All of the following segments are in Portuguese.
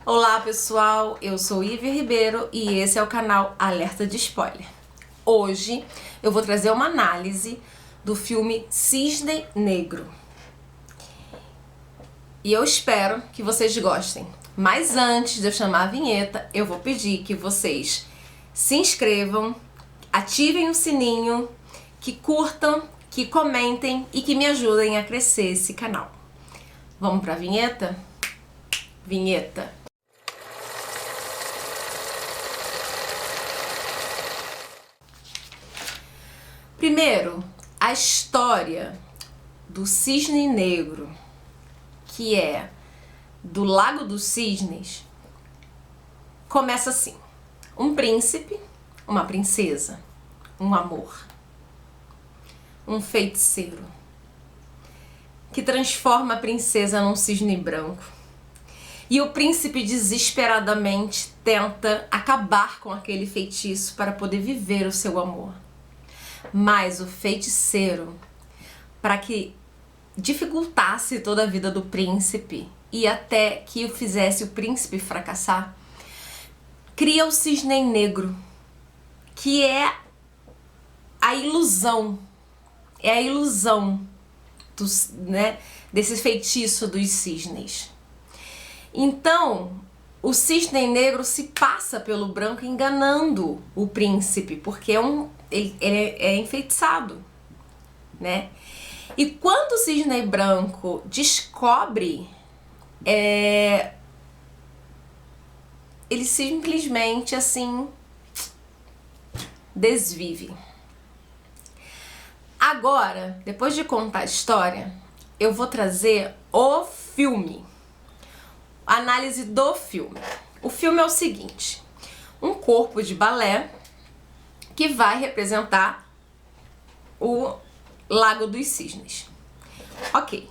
Olá pessoal, eu sou Ivy Ribeiro e esse é o canal Alerta de Spoiler. Hoje eu vou trazer uma análise do filme Cisne Negro. E eu espero que vocês gostem. Mas antes de eu chamar a vinheta, eu vou pedir que vocês se inscrevam, ativem o sininho, que curtam, que comentem e que me ajudem a crescer esse canal. Vamos pra vinheta? Vinheta! Primeiro, a história do Cisne Negro, que é do Lago dos Cisnes, começa assim: um príncipe, uma princesa, um amor, um feiticeiro que transforma a princesa num cisne branco. E o príncipe desesperadamente tenta acabar com aquele feitiço para poder viver o seu amor. Mas o feiticeiro, para que dificultasse toda a vida do príncipe e até que o fizesse o príncipe fracassar, cria o cisne negro, que é a ilusão, desse feitiço dos cisnes. Então, o cisne negro se passa pelo branco enganando o príncipe, porque ele é enfeitiçado, né? E quando o cisne branco descobre, ele simplesmente assim desvive. Agora, depois de contar a história, eu vou trazer o filme. A análise do filme. O filme é o seguinte: um corpo de balé que vai representar o Lago dos Cisnes. Ok.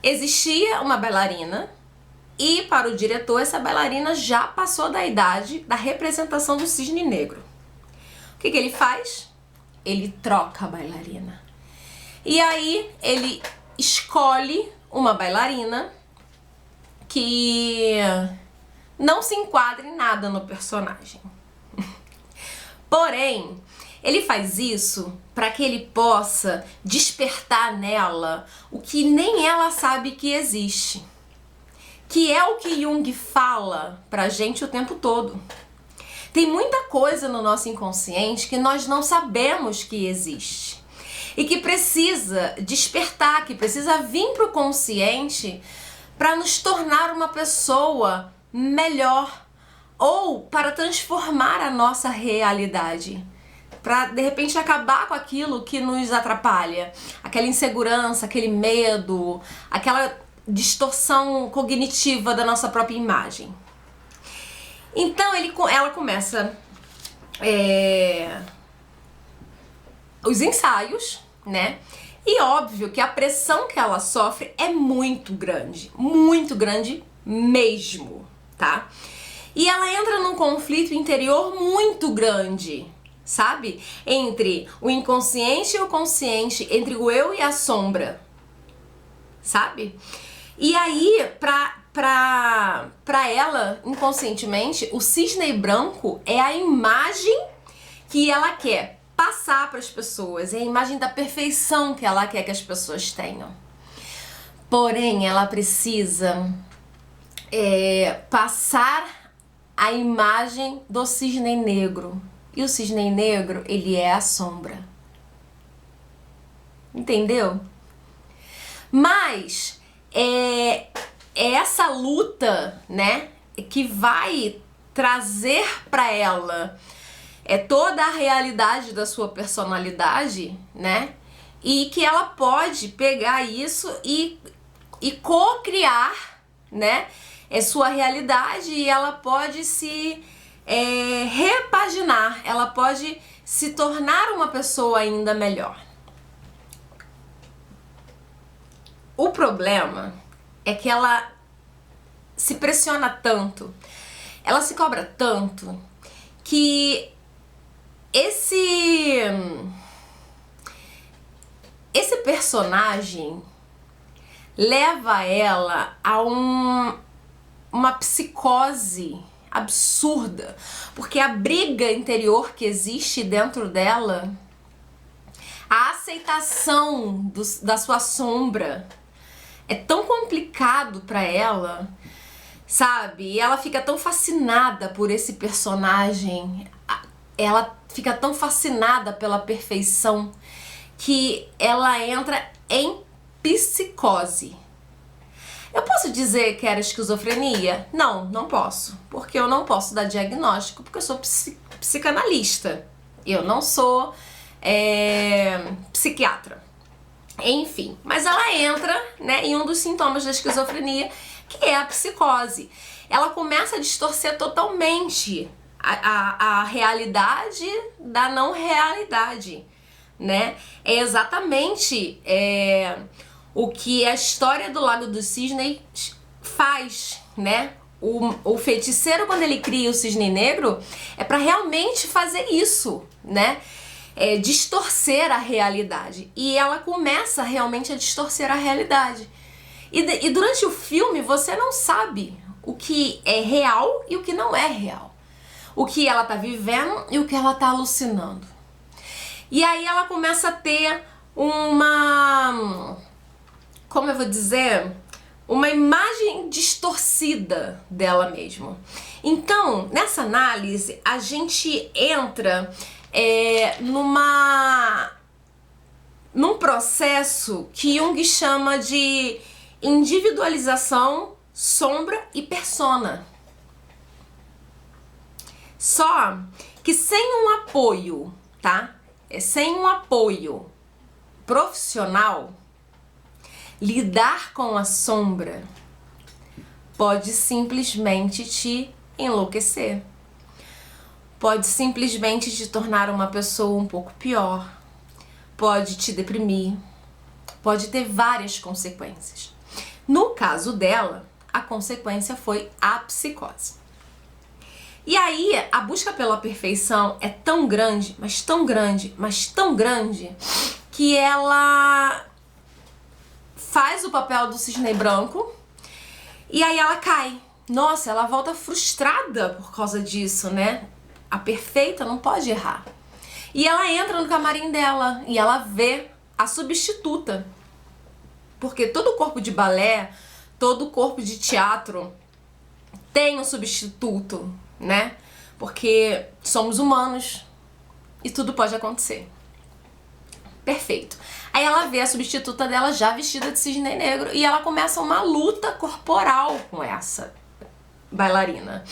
Existia uma bailarina e, para o diretor, essa bailarina já passou da idade da representação do cisne negro. O que ele faz? Ele troca a bailarina. E aí ele escolhe uma bailarina que não se enquadra em nada no personagem. Porém, ele faz isso para que ele possa despertar nela o que nem ela sabe que existe, que é o que Jung fala pra gente o tempo todo. Tem muita coisa no nosso inconsciente que nós não sabemos que existe e que precisa despertar, que precisa vir pro consciente para nos tornar uma pessoa melhor ou para transformar a nossa realidade, para de repente acabar com aquilo que nos atrapalha, aquela insegurança, aquele medo, aquela distorção cognitiva da nossa própria imagem. Então ela começa os ensaios, né? E óbvio que a pressão que ela sofre é muito grande mesmo, tá? E ela entra num conflito interior muito grande, sabe? Entre o inconsciente e o consciente, entre o eu e a sombra, sabe? E aí, pra ela, inconscientemente, o cisne branco é a imagem que ela quer passar para as pessoas, é a imagem da perfeição que ela quer que as pessoas tenham. Porém, ela precisa passar a imagem do cisne negro. E o cisne negro, ele é a sombra. Entendeu? Mas é essa luta, né, que vai trazer para ela toda a realidade da sua personalidade, né? E que ela pode pegar isso e co-criar, né? Sua realidade, e ela pode se repaginar, ela pode se tornar uma pessoa ainda melhor. O problema é que ela se pressiona tanto, ela se cobra tanto, que esse personagem leva ela a uma psicose absurda, porque a briga interior que existe dentro dela, a aceitação da sua sombra é tão complicado para ela, sabe? E ela fica tão fascinada por esse personagem, ela fica tão fascinada pela perfeição que ela entra em psicose. Eu posso dizer que era esquizofrenia? Não, não posso. Porque eu não posso dar diagnóstico, porque eu sou psicanalista. Eu não sou psiquiatra. Enfim, mas ela entra, né, em um dos sintomas da esquizofrenia, que é a psicose. Ela começa a distorcer totalmente a realidade da não realidade, né? É exatamente o que a história do Lago dos Cisnes faz, né? O feiticeiro, quando ele cria o cisne negro, é para realmente fazer isso, né? Distorcer a realidade. E ela começa realmente a distorcer a realidade. E durante o filme você não sabe o que é real e o que não é real. O que ela tá vivendo e o que ela tá alucinando. E aí ela começa a ter uma... como eu vou dizer? Uma imagem distorcida dela mesma. Então, nessa análise, a gente entra num processo que Jung chama de individualização, sombra e persona. Só que sem um apoio, tá? Sem um apoio profissional, lidar com a sombra pode simplesmente te enlouquecer. Pode simplesmente te tornar uma pessoa um pouco pior. Pode te deprimir. Pode ter várias consequências. No caso dela, a consequência foi a psicose. E aí, a busca pela perfeição é tão grande, mas tão grande, mas tão grande, que ela faz o papel do cisne branco e aí ela cai. Nossa, ela volta frustrada por causa disso, né? A perfeita não pode errar. E ela entra no camarim dela e ela vê a substituta. Porque todo corpo de balé, todo corpo de teatro tem um substituto, né? Porque somos humanos e tudo pode acontecer. Perfeito. Aí ela vê a substituta dela já vestida de cisne negro e ela começa uma luta corporal com essa bailarina.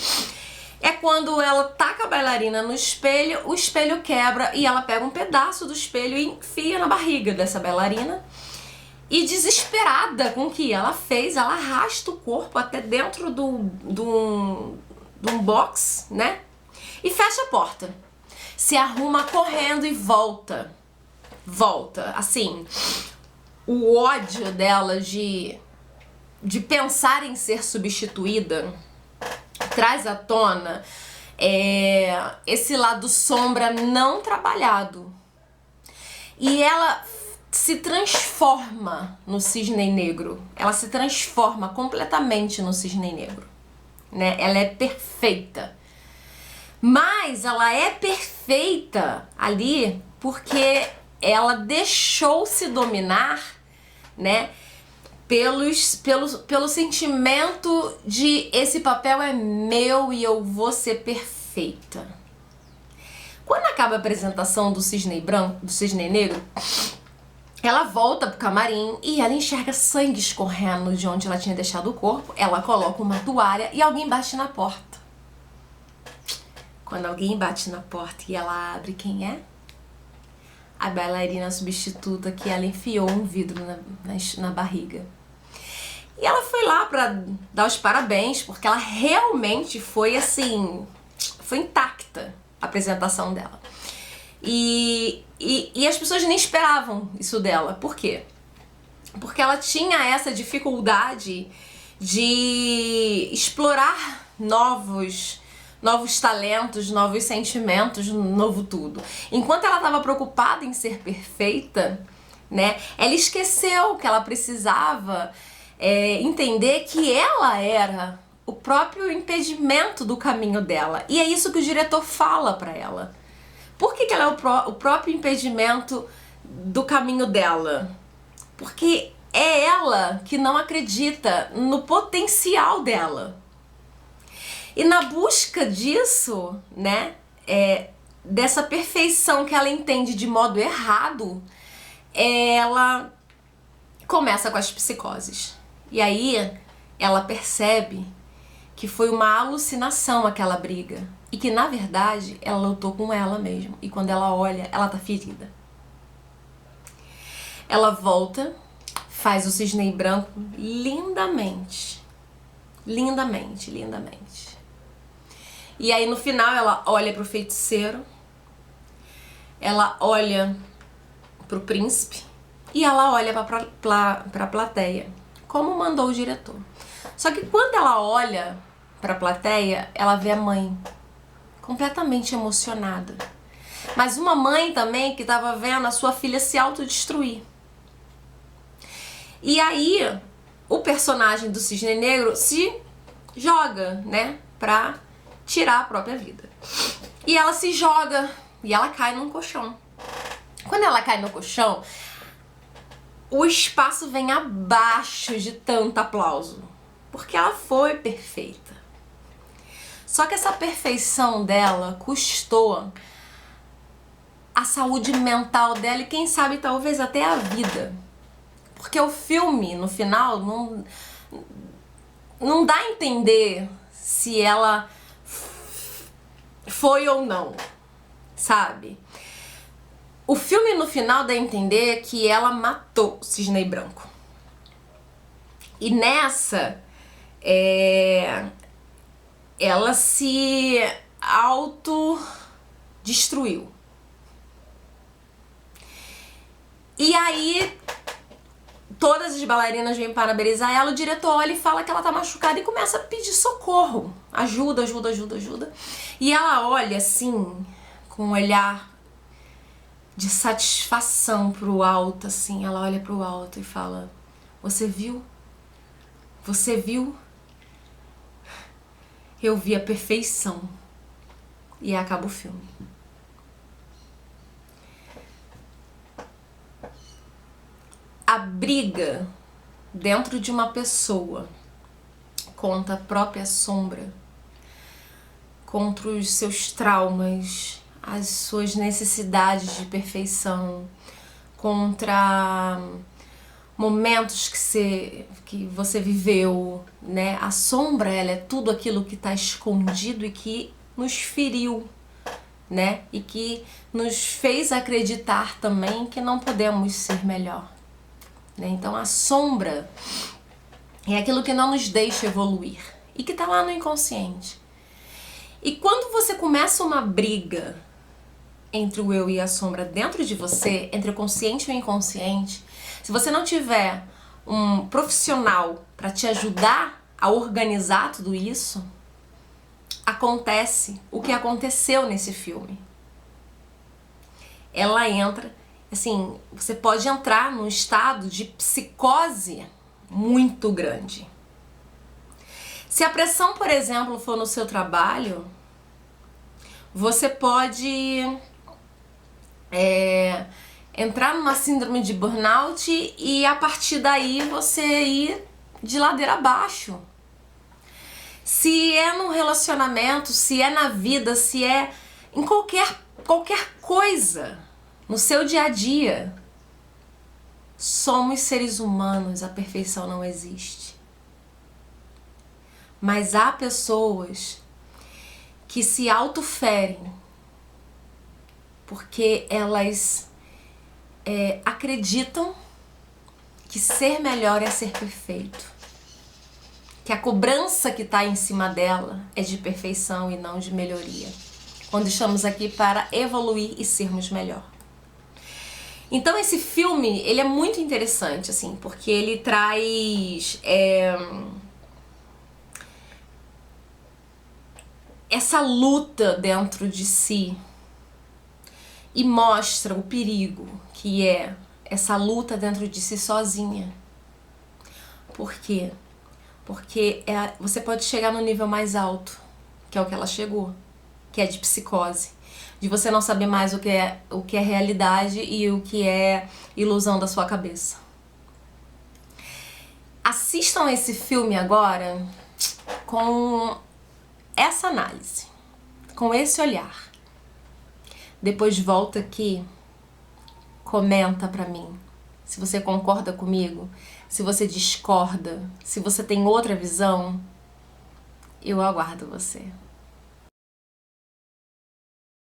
É quando ela taca a bailarina no espelho, o espelho quebra e ela pega um pedaço do espelho e enfia na barriga dessa bailarina. E desesperada com o que ela fez, ela arrasta o corpo até dentro de um box, né? E fecha a porta. Se arruma correndo e volta. Assim, o ódio dela de pensar em ser substituída traz à tona esse lado sombra não trabalhado. E ela se transforma no cisne negro. Ela se transforma completamente no cisne negro, né? Ela é perfeita. Mas ela é perfeita ali porque ela deixou-se dominar, né? Pelo sentimento de esse papel é meu e eu vou ser perfeita. Quando acaba a apresentação do cisne branco, do cisne negro, ela volta pro camarim e ela enxerga sangue escorrendo de onde ela tinha deixado o corpo. Ela coloca uma toalha e alguém bate na porta. Quando alguém bate na porta e ela abre, quem é? A bailarina substituta que ela enfiou um vidro na barriga. E ela foi lá pra dar os parabéns, porque ela realmente foi assim, foi intacta a apresentação dela. E as pessoas nem esperavam isso dela. Por quê? Porque ela tinha essa dificuldade de explorar novos talentos, novos sentimentos, novo tudo. Enquanto ela estava preocupada em ser perfeita, né, ela esqueceu que ela precisava entender que ela era o próprio impedimento do caminho dela. E é isso que o diretor fala pra ela. Por que ela é o próprio impedimento do caminho dela? Porque é ela que não acredita no potencial dela. E na busca disso, né, dessa perfeição que ela entende de modo errado, ela começa com as psicoses. E aí ela percebe que foi uma alucinação aquela briga e que na verdade ela lutou com ela mesma, e quando ela olha, ela tá ferida. Ela volta, faz o cisne branco lindamente, lindamente, lindamente. E aí no final ela olha pro feiticeiro, ela olha pro príncipe e ela olha pra plateia, como mandou o diretor. Só que quando ela olha pra plateia, ela vê a mãe completamente emocionada. Mas uma mãe também que estava vendo a sua filha se autodestruir. E aí o personagem do Cisne Negro se joga, né, pra tirar a própria vida. E ela se joga e ela cai num colchão. Quando ela cai no colchão, o espaço vem abaixo de tanto aplauso, porque ela foi perfeita. Só que essa perfeição dela custou a saúde mental dela e quem sabe talvez até a vida. Porque o filme, no final, não dá a entender se ela foi ou não, sabe? O filme no final dá a entender que ela matou o Cisne Branco. E nessa, ela se autodestruiu. E aí todas as bailarinas vêm parabenizar ela, o diretor olha e fala que ela tá machucada e começa a pedir socorro. Ajuda, ajuda, ajuda, ajuda. E ela olha assim, com um olhar de satisfação pro alto, assim. Ela olha pro alto e fala: você viu? Você viu? Eu vi a perfeição. E acaba o filme. A briga dentro de uma pessoa contra a própria sombra, contra os seus traumas, as suas necessidades de perfeição, contra momentos que você viveu, né? A sombra, ela é tudo aquilo que está escondido e que nos feriu, né? E que nos fez acreditar também que não podemos ser melhor. Então a sombra é aquilo que não nos deixa evoluir e que está lá no inconsciente. E quando você começa uma briga entre o eu e a sombra dentro de você, entre o consciente e o inconsciente, se você não tiver um profissional para te ajudar a organizar tudo isso, acontece o que aconteceu nesse filme. Ela entra... Assim, você pode entrar num estado de psicose muito grande. Se a pressão, por exemplo, for no seu trabalho, você pode entrar numa síndrome de burnout e a partir daí você ir de ladeira abaixo. Se é num relacionamento, se é na vida, se é em qualquer coisa, no seu dia a dia, somos seres humanos, a perfeição não existe. Mas há pessoas que se autoferem porque elas acreditam que ser melhor é ser perfeito. Que a cobrança que está em cima dela é de perfeição e não de melhoria. Quando estamos aqui para evoluir e sermos melhor. Então esse filme, ele é muito interessante, assim, porque ele traz essa luta dentro de si e mostra o perigo que é essa luta dentro de si sozinha. Por quê? Porque você pode chegar no nível mais alto, que é o que ela chegou, que é de psicose. De você não saber mais o que é realidade e o que é ilusão da sua cabeça. Assistam esse filme agora com essa análise, com esse olhar. Depois volta aqui, comenta pra mim se você concorda comigo, se você discorda, se você tem outra visão. Eu aguardo você.